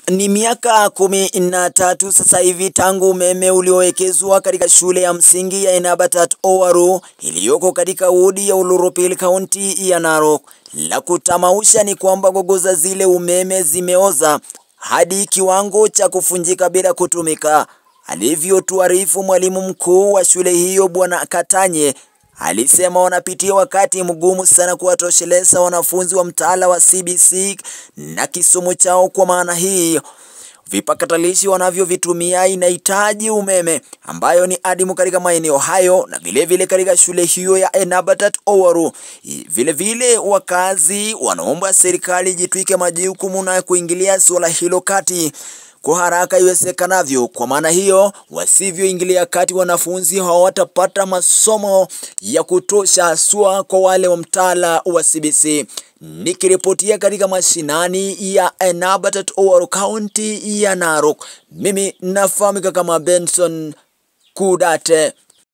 Ni miaka 13 sasa hivi tangu umeme uliowekezwa katika shule ya msingi ya Enabatat Owaru iliyoko katika wodi ya Oloropil County ya Narok. La kutamausha ni kwamba gogo za zile umeme zimeoza hadi kiwango cha kufunjika bila kutumika. Alivyotuarifu mwalimu mkuu wa shule hiyo Bwana Katanye, alisema wanapitia wakati mgumu sana kuwatosheleza wanafunzi wa mtaala wa CBC na kisomo chao. Kwa maana hii vipakatalishi wanavyovitumia inahitaji umeme ambayo ni adimu katika maeneo hayo, na vile katika shule hiyo ya Enabatat Owaru. Vile wakazi wanaomba serikali jitwike majukumu na kuingilia swala hilo kati kwa haraka iwezekanavyo. Kwa maana hiyo wasivyoingilia kati, wanafunzi hawatapata masomo ya kutosha haswa kwa wale wa mtaala wa CBC. Nikiripotia katika mashinani ya Enabatat Owaru County ya Narok, mimi nafahamika kama Benson Kudate.